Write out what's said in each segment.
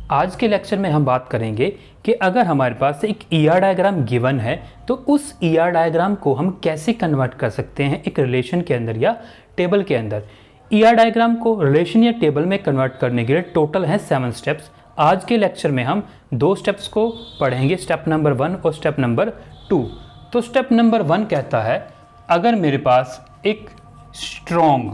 आज के लेक्चर में हम बात करेंगे कि अगर हमारे पास एक ईआर डायग्राम गिवन है तो उस ईआर डायग्राम को हम कैसे कन्वर्ट कर सकते हैं एक रिलेशन के अंदर या टेबल के अंदर। ईआर डायग्राम को रिलेशन या टेबल में कन्वर्ट करने के लिए टोटल है 7 स्टेप्स। आज के लेक्चर में हम 2 स्टेप्स को पढ़ेंगे, स्टेप नंबर 1 और स्टेप नंबर 2। तो स्टेप नंबर 1 कहता है अगर मेरे पास एक स्ट्रॉन्ग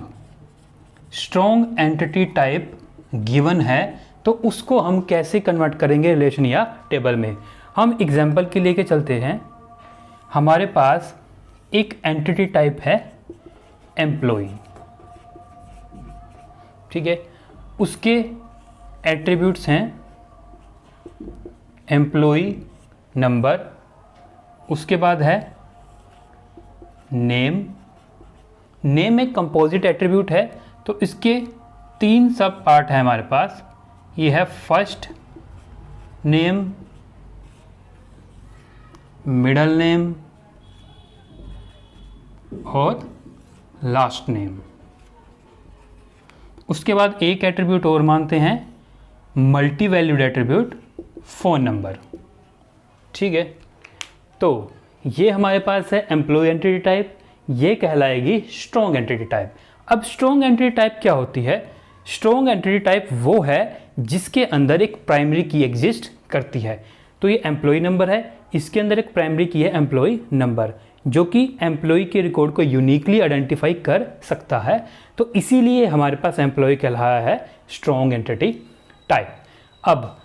एंटिटी टाइप गिवन है तो उसको हम कैसे कन्वर्ट करेंगे रिलेशन या टेबल में। हम एग्जाम्पल के लेके चलते हैं। हमारे पास एक एंटिटी टाइप है एम्प्लॉय, ठीक है। उसके एट्रीब्यूट्स हैं एम्प्लॉय नंबर, उसके बाद है नेम एक कंपोजिट एट्रीब्यूट है तो इसके 3 सब पार्ट है हमारे पास। ये है फर्स्ट नेम, मिडल नेम और लास्ट नेम। उसके बाद एक एट्रीब्यूट और मानते हैं multi valued attribute phone number, ठीक है। तो ये हमारे पास है एम्प्लॉय एंटिटी टाइप, ये कहलाएगी स्ट्रॉन्ग एंटिटी टाइप। अब स्ट्रॉन्ग एंटिटी टाइप क्या होती है? स्ट्रॉन्ग एंटिटी टाइप वो है जिसके अंदर एक प्राइमरी की एग्जिस्ट करती है। तो ये एम्प्लॉय नंबर है, इसके अंदर एक प्राइमरी की है एम्प्लॉय नंबर जो कि एम्प्लॉय के रिकॉर्ड को यूनिकली आइडेंटिफाई कर सकता है। तो इसीलिए हमारे पास एम्प्लॉय कहलाया है स्ट्रॉन्ग एंटिटी टाइप। अब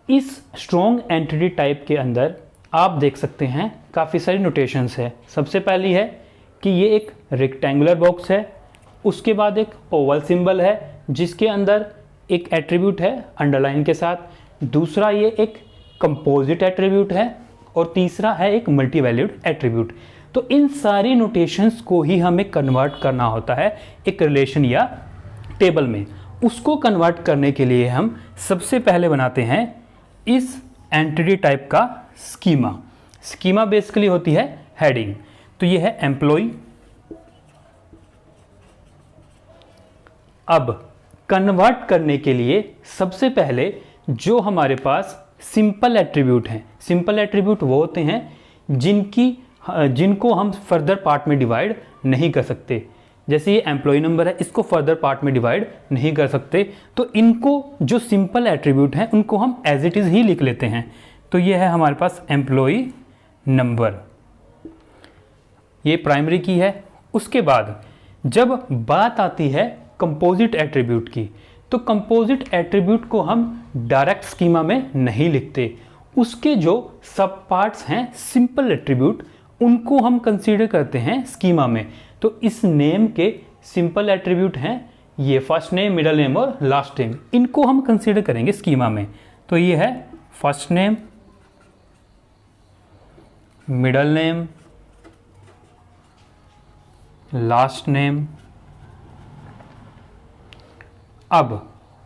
इस स्ट्रॉन्ग एंटिटी टाइप के अंदर आप देख सकते हैं काफ़ी सारी नोटेशंस है। सबसे पहली है कि ये एक रेक्टेंगुलर बॉक्स है, उसके बाद एक ओवल सिंबल है जिसके अंदर एक एट्रीब्यूट है अंडरलाइन के साथ, दूसरा ये एक कंपोजिट एट्रीब्यूट है और तीसरा है एक मल्टी वैल्यूड एट्रीब्यूट। तो इन सारी नोटेशंस को ही हमें कन्वर्ट करना होता है एक रिलेशन या टेबल में। उसको कन्वर्ट करने के लिए हम सबसे पहले बनाते हैं इस एंटिटी टाइप का स्कीमा बेसिकली होती है हेडिंग। तो ये है एम्प्लॉय। अब कन्वर्ट करने के लिए सबसे पहले जो हमारे पास सिंपल एट्रीब्यूट हैं, सिंपल एट्रीब्यूट वो होते हैं जिनको हम फर्दर पार्ट में डिवाइड नहीं कर सकते। जैसे ये एम्प्लॉय नंबर है, इसको फर्दर पार्ट में डिवाइड नहीं कर सकते, तो इनको जो सिंपल एट्रीब्यूट हैं उनको हम एज इट इज़ ही लिख लेते हैं। तो ये है हमारे पास एम्प्लॉय नंबर, ये प्राइमरी की है। उसके बाद जब बात आती है कंपोजिट एट्रीब्यूट की, तो कंपोजिट एट्रीब्यूट को हम डायरेक्ट स्कीमा में नहीं लिखते। उसके जो सब पार्ट्स हैं सिंपल एट्रीब्यूट, उनको हम कंसीडर करते हैं स्कीमा में। तो इस नेम के सिंपल एट्रीब्यूट हैं ये फर्स्ट नेम, मिडल नेम और लास्ट नेम, इनको हम कंसीडर करेंगे स्कीमा में। तो ये है first name, middle name, last name. अब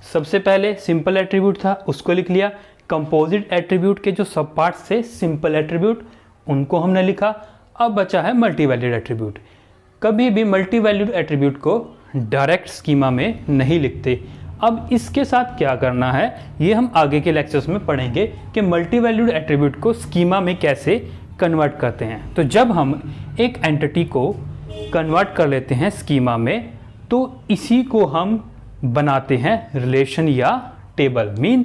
सबसे पहले सिंपल एट्रीब्यूट था उसको लिख लिया, कंपोजिट एट्रीब्यूट के जो सब पार्ट्स थे सिंपल एट्रीब्यूट उनको हमने लिखा। अब बचा है मल्टी वैल्यूड एट्रीब्यूट। कभी भी मल्टी वैल्यूड एट्रीब्यूट को डायरेक्ट स्कीमा में नहीं लिखते। अब इसके साथ क्या करना है ये हम आगे के लेक्चर्स में पढ़ेंगे कि मल्टी वैल्यूड एट्रीब्यूट को स्कीमा में कैसे कन्वर्ट करते हैं। तो जब हम एक एंटिटी को कन्वर्ट कर लेते हैं स्कीमा में तो इसी को हम बनाते हैं रिलेशन या टेबल। मीन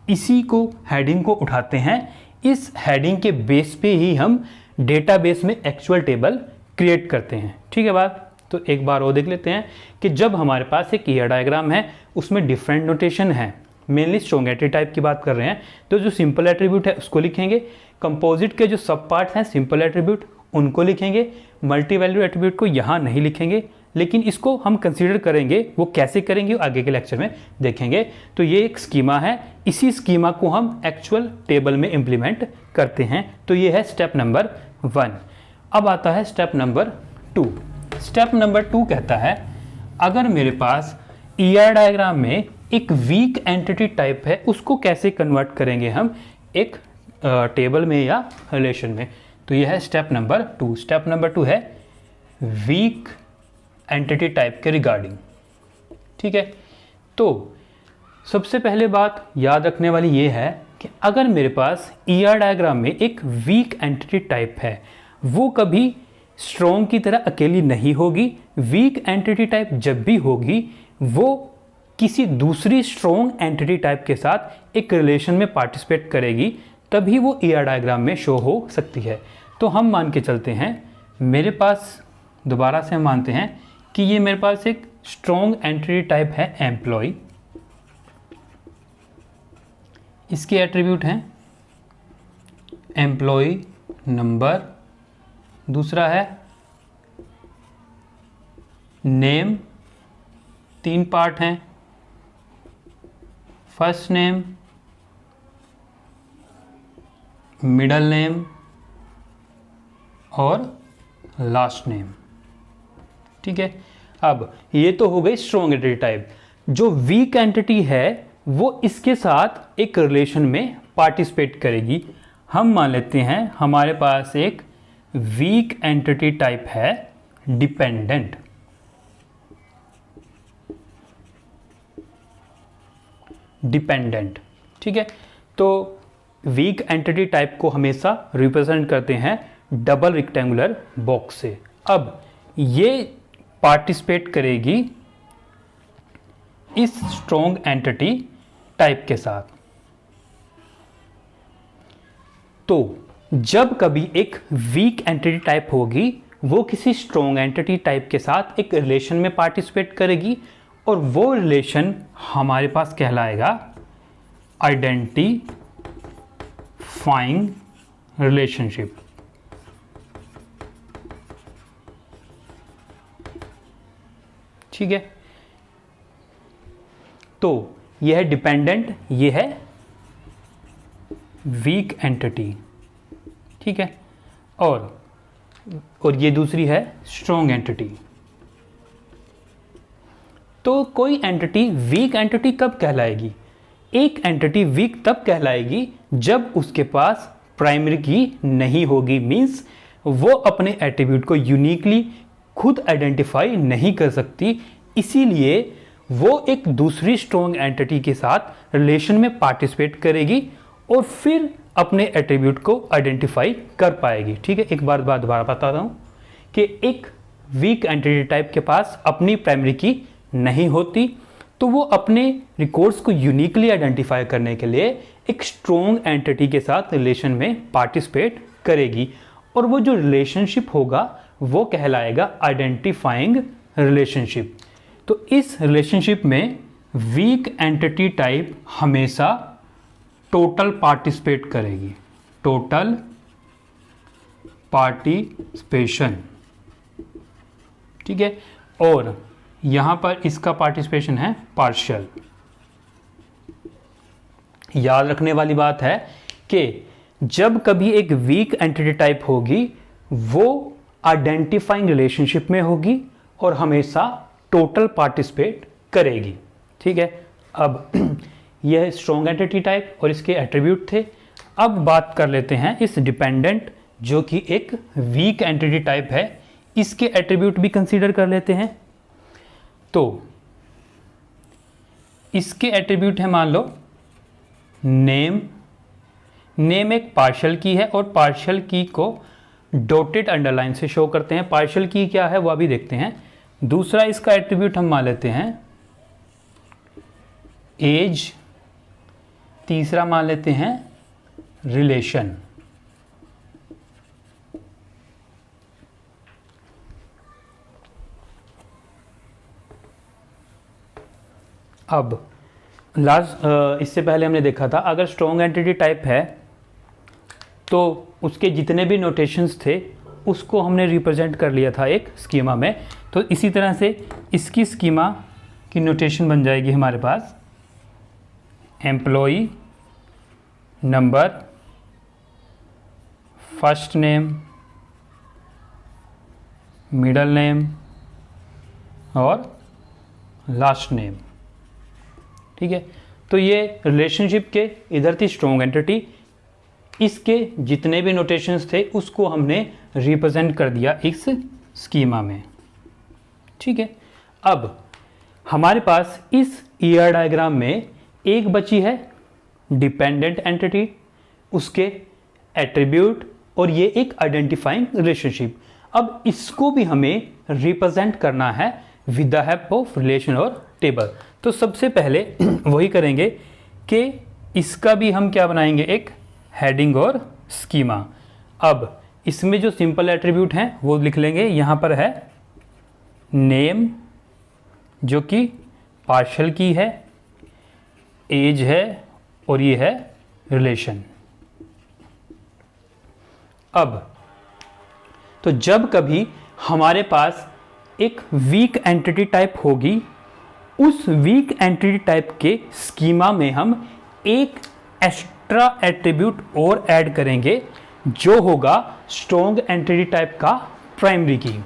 इसी को हेडिंग को उठाते हैं, इस हेडिंग के बेस पे ही हम डेटाबेस में एक्चुअल टेबल क्रिएट करते हैं, ठीक है बात। तो एक बार वो देख लेते हैं कि जब हमारे पास एक ईआर डायग्राम है उसमें डिफरेंट नोटेशन है, मेनली स्ट्रॉन्ग एंटिटी टाइप की बात कर रहे हैं, तो जो सिंपल एट्रीब्यूट है उसको लिखेंगे, कंपोजिट के जो सब पार्ट हैं सिंपल एट्रीब्यूट उनको लिखेंगे, मल्टी वैल्यू एट्रीब्यूट को यहाँ नहीं लिखेंगे, लेकिन इसको हम कंसीडर करेंगे। वो कैसे करेंगे आगे के लेक्चर में देखेंगे। तो ये एक स्कीमा है, इसी स्कीमा को हम एक्चुअल टेबल में इम्प्लीमेंट करते हैं। तो ये है स्टेप नंबर 1। अब आता है स्टेप नंबर 2। स्टेप नंबर 2 कहता है अगर मेरे पास ईआर डायग्राम में एक वीक एंटिटी टाइप है उसको कैसे कन्वर्ट करेंगे हम एक टेबल में या रिलेशन में। तो यह है स्टेप नंबर 2। स्टेप नंबर 2 है वीक एंटिटी टाइप के रिगार्डिंग, ठीक है। तो सबसे पहले बात याद रखने वाली ये है कि अगर मेरे पास ER डायग्राम में एक वीक एंटिटी टाइप है, वो कभी स्ट्रॉन्ग की तरह अकेली नहीं होगी। वीक एंटिटी टाइप जब भी होगी वो किसी दूसरी स्ट्रॉन्ग एंटिटी टाइप के साथ एक रिलेशन में पार्टिसिपेट करेगी, तभी वो ER डायग्राम में शो हो सकती है। तो हम मान के चलते हैं, मेरे पास दोबारा से हम मानते हैं कि ये मेरे पास एक स्ट्रॉन्ग एंटिटी टाइप है एम्प्लॉय। इसके एट्रीब्यूट हैं एम्प्लॉय नंबर, दूसरा है नेम, 3 पार्ट हैं, फर्स्ट नेम, मिडल नेम और लास्ट नेम। ठीक है, अब ये तो हो गई स्ट्रॉन्ग एंटिटी टाइप। जो वीक एंटिटी है वो इसके साथ एक रिलेशन में पार्टिसिपेट करेगी। हम मान लेते हैं हमारे पास एक वीक एंटिटी टाइप है डिपेंडेंट। डिपेंडेंट, ठीक है। तो वीक एंटिटी टाइप को हमेशा रिप्रेजेंट करते हैं डबल रेक्टेंगुलर बॉक्स से। अब ये पार्टिसिपेट करेगी इस स्ट्रॉन्ग एंटिटी टाइप के साथ। तो जब कभी एक वीक एंटिटी टाइप होगी वो किसी स्ट्रॉन्ग एंटिटी टाइप के साथ एक रिलेशन में पार्टिसिपेट करेगी, और वो रिलेशन हमारे पास कहलाएगा आइडेंटिफाइंग रिलेशनशिप। ठीक है, तो यह है डिपेंडेंट, यह है वीक एंटिटी। ठीक है, और ये दूसरी है स्ट्रॉन्ग एंटिटी। तो कोई एंटिटी वीक एंटिटी कब कहलाएगी? एक एंटिटी वीक तब कहलाएगी जब उसके पास प्राइमरी की नहीं होगी। मींस वो अपने एट्रीब्यूट को यूनिकली खुद आइडेंटिफाई नहीं कर सकती, इसीलिए वो एक दूसरी स्ट्रॉन्ग एंटिटी के साथ रिलेशन में पार्टिसिपेट करेगी और फिर अपने एट्रीब्यूट को आइडेंटिफाई कर पाएगी। ठीक है, एक बार दोबारा बताता हूँ कि एक वीक एंटिटी टाइप के पास अपनी प्राइमरी की नहीं होती, तो वो अपने रिकॉर्ड्स को यूनिकली आइडेंटिफाई करने के लिए एक स्ट्रॉन्ग एंटिटी के साथ रिलेशन में पार्टिसिपेट करेगी, और वो जो रिलेशनशिप होगा वो कहलाएगा आइडेंटिफाइंग रिलेशनशिप। तो इस रिलेशनशिप में वीक एंटिटी टाइप हमेशा टोटल पार्टिसिपेट करेगी, टोटल पार्टिसिपेशन। ठीक है, और यहां पर इसका पार्टिसिपेशन है पार्शियल। याद रखने वाली बात है कि जब कभी एक वीक एंटिटी टाइप होगी वो आइडेंटिफाइंग रिलेशनशिप में होगी और हमेशा टोटल पार्टिसिपेट करेगी। ठीक है, अब यह स्ट्रॉन्ग एंटिटी टाइप और इसके एट्रीब्यूट थे। अब बात कर लेते हैं इस डिपेंडेंट जो कि एक वीक एंटिटी टाइप है, इसके एट्रीब्यूट भी कंसीडर कर लेते हैं। तो इसके एट्रीब्यूट है, मान लो नेम। नेम एक पार्शियल की है और पार्शियल की को डॉटेड अंडरलाइन से शो करते हैं। पार्शियल की क्या है वो अभी देखते हैं। दूसरा इसका एट्रीब्यूट हम मान लेते हैं एज। तीसरा मान लेते हैं रिलेशन। अब लास्ट इससे पहले हमने देखा था अगर स्ट्रॉन्ग एंटिटी टाइप है तो उसके जितने भी नोटेशंस थे उसको हमने रिप्रेजेंट कर लिया था एक स्कीमा में। तो इसी तरह से इसकी स्कीमा की नोटेशन बन जाएगी हमारे पास employee number, first name, middle name और लास्ट नेम। ठीक है, तो ये रिलेशनशिप के इधर थी स्ट्रॉन्ग एंटिटी, इसके जितने भी नोटेशंस थे उसको हमने रिप्रेजेंट कर दिया इस स्कीमा में। ठीक है, अब हमारे पास इस ER डायग्राम में एक बची है डिपेंडेंट एंटिटी, उसके एट्रीब्यूट और ये एक आइडेंटिफाइंग रिलेशनशिप। अब इसको भी हमें रिप्रेजेंट करना है with the help of relation और टेबल। तो सबसे पहले वही करेंगे कि इसका भी हम क्या बनाएंगे, एक हेडिंग और स्कीमा। अब इसमें जो सिंपल एट्रीब्यूट हैं वो लिख लेंगे। यहाँ पर है नेम जो कि पार्शियल की है, एज है और ये है रिलेशन। अब तो जब कभी हमारे पास एक वीक एंटिटी टाइप होगी, उस वीक एंटिटी टाइप के स्कीमा में हम एक एक्स्ट्रा एट्रीब्यूट और ऐड करेंगे जो होगा स्ट्रॉन्ग एंटिटी टाइप का प्राइमरी की।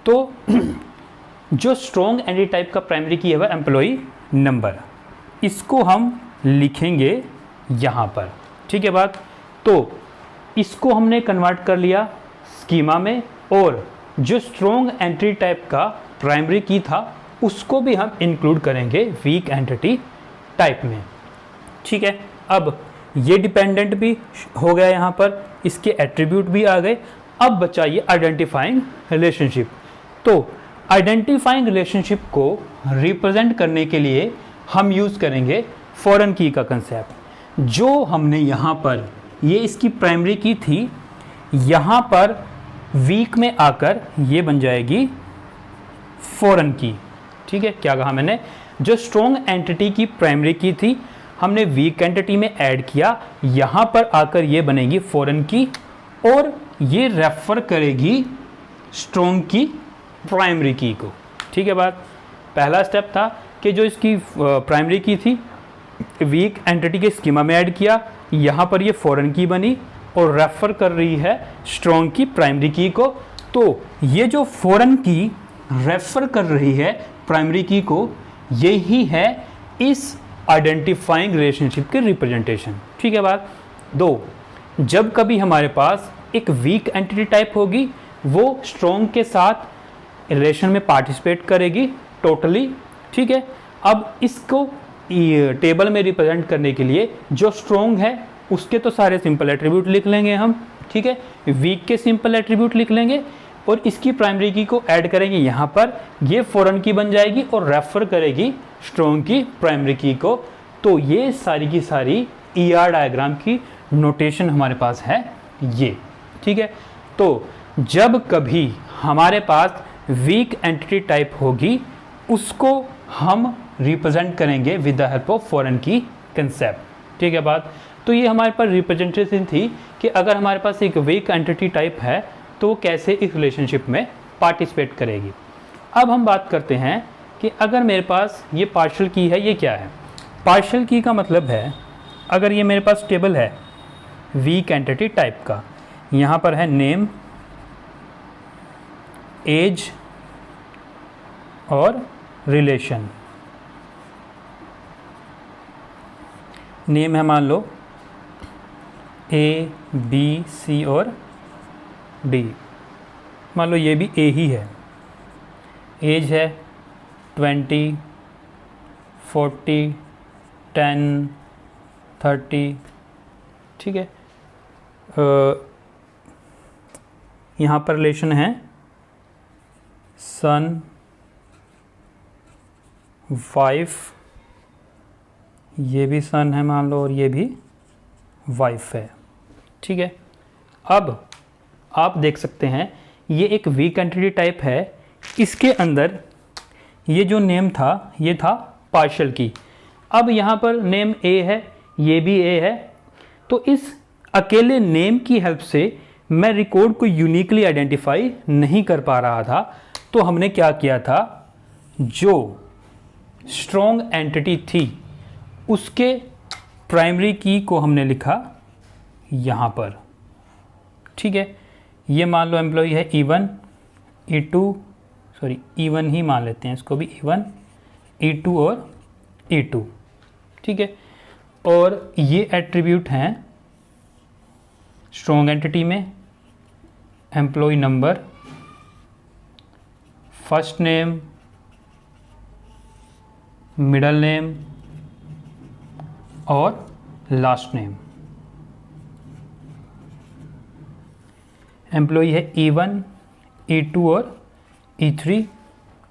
तो जो स्ट्रॉन्ग एंटिटी टाइप का प्राइमरी की है वह एम्प्लॉय नंबर, इसको हम लिखेंगे यहाँ पर। ठीक है बात। तो इसको हमने कन्वर्ट कर लिया स्कीमा में, और जो स्ट्रॉन्ग एंटिटी टाइप का प्राइमरी की था उसको भी हम इंक्लूड करेंगे वीक एंटिटी टाइप में। ठीक है। अब ये डिपेंडेंट भी हो गया, यहाँ पर इसके एट्रीब्यूट भी आ गए। अब बचा ये आइडेंटिफाइंग रिलेशनशिप। तो आइडेंटिफाइंग रिलेशनशिप को रिप्रेजेंट करने के लिए हम यूज़ करेंगे फॉरेन की का कंसेप्ट। जो हमने यहाँ पर ये इसकी प्राइमरी की थी, यहाँ पर वीक में आकर ये बन जाएगी फॉरेन की। ठीक है। क्या कहा मैंने, जो स्ट्रॉन्ग एंटिटी की प्राइमरी की थी हमने वीक एंटिटी में ऐड किया, यहाँ पर आकर ये बनेगी फॉरेन की, और ये रेफर करेगी स्ट्रॉन्ग की प्राइमरी की को। ठीक है बात। पहला स्टेप था कि जो इसकी प्राइमरी की थी वीक एंटिटी के स्कीमा में ऐड किया, यहाँ पर ये फॉरेन की बनी और रेफर कर रही है स्ट्रॉन्ग की प्राइमरी की को। तो ये जो फॉरेन की रेफर कर रही है प्राइमरी की को, यही है इस आइडेंटिफाइंग रिलेशनशिप के रिप्रेजेंटेशन। ठीक है बात। दो, जब कभी हमारे पास एक वीक एंटिटी टाइप होगी, वो स्ट्रॉन्ग के साथ रिलेशन में पार्टिसिपेट करेगी टोटली। ठीक है। अब इसको टेबल में रिप्रेजेंट करने के लिए जो स्ट्रॉन्ग है उसके तो सारे सिंपल एट्रीब्यूट लिख लेंगे हम। ठीक है। वीक के सिंपल एट्रीब्यूट लिख लेंगे और इसकी प्राइमरी की को ऐड करेंगे यहाँ पर, ये फॉरेन की बन जाएगी और रेफर करेगी स्ट्रॉन्ग की प्राइमरी की को। तो ये सारी की सारी ER डायग्राम की नोटेशन हमारे पास है ये। ठीक है। तो जब कभी हमारे पास वीक एंटिटी टाइप होगी, उसको हम रिप्रेजेंट करेंगे with the help of foreign की कंसेप्ट। ठीक है बात। तो ये हमारे पास रिप्रेजेंटेशन थी कि अगर हमारे पास एक वीक एंटिटी टाइप है तो वो कैसे इस रिलेशनशिप में पार्टिसिपेट करेगी। अब हम बात करते हैं कि अगर मेरे पास ये पार्शियल की है, ये क्या है। पार्शियल की का मतलब है अगर ये मेरे पास टेबल है वीक एंटिटी टाइप का, यहाँ पर है नेम, एज और रिलेशन। नेम है मान लो A, B, C और D, मान लो ये भी A ही है। एज है 20, 40, 10, 30। ठीक है। यहाँ पर रिलेशन है सन, वाइफ, ये भी सन है मान लो और ये भी वाइफ है। ठीक है। अब आप देख सकते हैं ये एक वीक एंटिटी टाइप है, इसके अंदर ये जो नेम था ये था पार्शियल की। अब यहाँ पर नेम A है, ये भी A है, तो इस अकेले नेम की हेल्प से मैं रिकॉर्ड को यूनिकली आइडेंटिफाई नहीं कर पा रहा था। तो हमने क्या किया था, जो स्ट्रॉन्ग एंटिटी थी उसके प्राइमरी की को हमने लिखा यहाँ पर। ठीक है। ये मान लो एम्प्लॉय है E1, E2, सॉरी E1 ही मान लेते हैं इसको भी, E1, E2 और E2। ठीक है। और ये एट्रीब्यूट हैं स्ट्रॉन्ग एंटिटी में employee number, first name, middle name, और लास्ट नेम। एम्प्लॉय है E1, E2 और E3।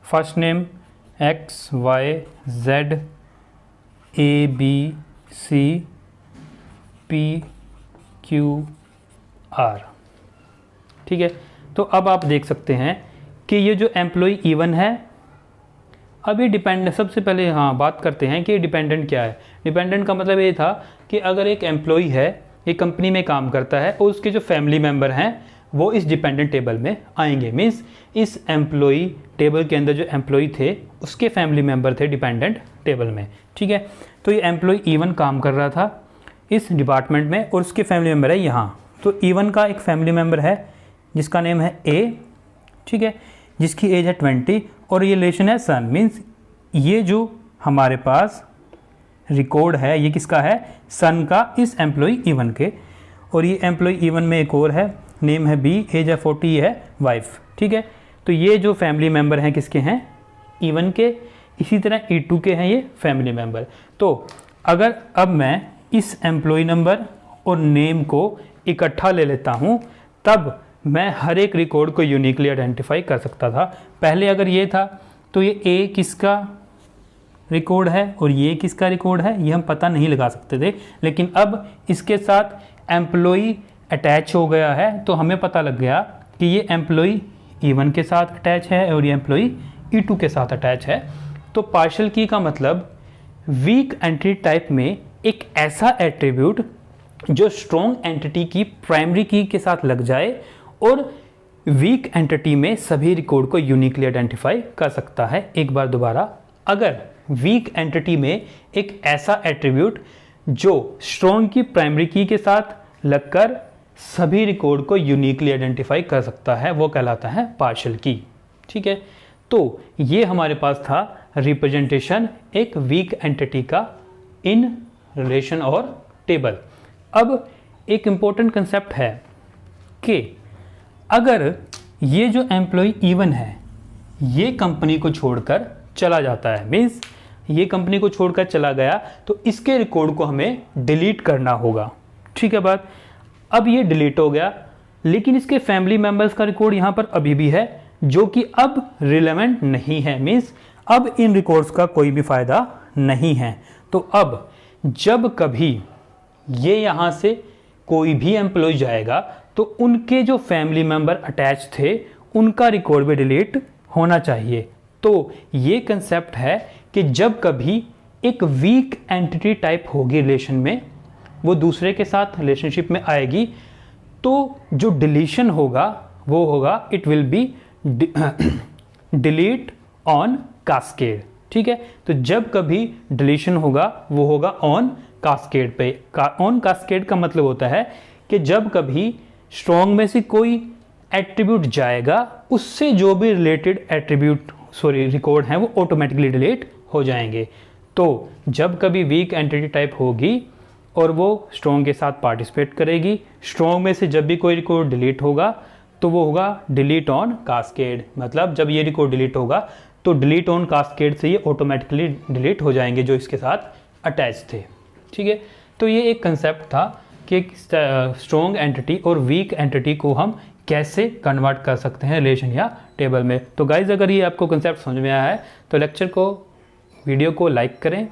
First name X, Y, Z, A, B, C, P, Q, R। ठीक है, तो अब आप देख सकते हैं कि ये जो एम्प्लॉय E1 है, अब ये डिपेंडेंट, सबसे पहले बात करते हैं कि डिपेंडेंट क्या है। डिपेंडेंट का मतलब ये था कि अगर एक एम्प्लॉय है, एक कंपनी में काम करता है और उसके जो फैमिली मेम्बर हैं वो इस डिपेंडेंट टेबल में आएंगे। मीन्स इस एम्प्लॉय टेबल के अंदर जो एम्प्लॉय थे उसके फैमिली मेम्बर थे डिपेंडेंट टेबल में। ठीक है, तो ये एम्प्लॉय E1 काम कर रहा था इस डिपार्टमेंट में और उसके फैमिली मेम्बर है यहाँ। तो E1 का एक फैमिली मेम्बर है जिसका नेम है A, ठीक है, जिसकी एज है 20 और ये रिलेशन है सन। मीन्स ये जो हमारे पास रिकॉर्ड है ये किसका है, सन का, इस एम्प्लॉय E1 के। और ये एम्प्लॉय E1 में एक और है, नेम है B, एज है 40, है वाइफ। ठीक है, तो ये जो फैमिली मेम्बर हैं किसके हैं, E1 के। इसी तरह E2 के हैं ये फैमिली मेम्बर। तो अगर अब मैं इस एम्प्लॉय नंबर और नेम को इकट्ठा ले लेता हूँ तब मैं हर एक रिकॉर्ड को यूनिकली आइडेंटिफाई कर सकता था। पहले अगर ये था तो ये A किसका रिकॉर्ड है और ये किसका रिकॉर्ड है, ये हम पता नहीं लगा सकते थे। लेकिन अब इसके साथ एम्प्लॉय अटैच हो गया है तो हमें पता लग गया कि ये एम्प्लॉय E1 के साथ अटैच है और ये एम्प्लॉय E2 के साथ अटैच है। तो पार्शियल की का मतलब वीक एंटिटी टाइप में एक ऐसा एट्रीब्यूट जो स्ट्रॉन्ग एंटिटी की प्राइमरी की के साथ लग जाए और वीक एंटिटी में सभी रिकॉर्ड को यूनिकली आइडेंटिफाई कर सकता है। एक बार दोबारा, अगर वीक एंटिटी में एक ऐसा एट्रीब्यूट जो स्ट्रॉन्ग की प्राइमरी की के साथ लगकर सभी रिकॉर्ड को यूनिकली आइडेंटिफाई कर सकता है वो कहलाता है पार्शियल की। ठीक है, तो ये हमारे पास था रिप्रेजेंटेशन एक वीक एंटिटी का इन रिलेशन और टेबल। अब एक इंपॉर्टेंट कंसेप्ट है कि अगर ये जो एम्प्लॉय E1 है ये कंपनी को छोड़कर चला जाता है, मीन्स ये कंपनी को छोड़कर चला गया तो इसके रिकॉर्ड को हमें डिलीट करना होगा। ठीक है बात, अब ये डिलीट हो गया लेकिन इसके फैमिली मेंबर्स का रिकॉर्ड यहाँ पर अभी भी है जो कि अब रिलेवेंट नहीं है। मीन्स अब इन रिकॉर्ड्स का कोई भी फायदा नहीं है। तो अब जब कभी ये यहाँ से कोई भी एम्प्लॉय जाएगा तो उनके जो फैमिली मेंबर अटैच थे उनका रिकॉर्ड भी डिलीट होना चाहिए। तो ये कंसेप्ट है कि जब कभी एक वीक एंटिटी टाइप होगी रिलेशन में, वो दूसरे के साथ रिलेशनशिप में आएगी तो जो डिलीशन होगा वो होगा it will be delete on cascade. ठीक है, तो जब कभी डिलीशन होगा वो होगा ऑन कास्केड पे। ऑन कास्केड का मतलब होता है कि जब कभी स्ट्रॉन्ग में से कोई एट्रीब्यूट जाएगा उससे जो भी रिलेटेड एट्रीब्यूट रिकॉर्ड हैं वो ऑटोमेटिकली डिलीट हो जाएंगे। तो जब कभी वीक एंटिटी टाइप होगी और वो स्ट्रॉन्ग के साथ पार्टिसिपेट करेगी, स्ट्रॉन्ग में से जब भी कोई रिकॉर्ड डिलीट होगा तो वो होगा डिलीट ऑन कास्केड। मतलब जब ये रिकॉर्ड डिलीट होगा तो डिलीट ऑन कास्केड से ये ऑटोमेटिकली डिलीट हो जाएंगे जो इसके साथ अटैच थे। ठीक है, तो ये एक कंसेप्ट था कि स्ट्रॉन्ग एंटिटी और वीक एंटिटी को हम कैसे कन्वर्ट कर सकते हैं रिलेशन या टेबल में। तो गाइज अगर ये आपको कंसेप्ट समझ में आया है तो लेक्चर को, वीडियो को लाइक करें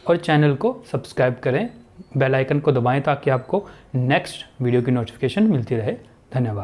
और चैनल को सब्सक्राइब करें, बेल आइकन को दबाएं ताकि आपको नेक्स्ट वीडियो की नोटिफिकेशन मिलती रहे। धन्यवाद।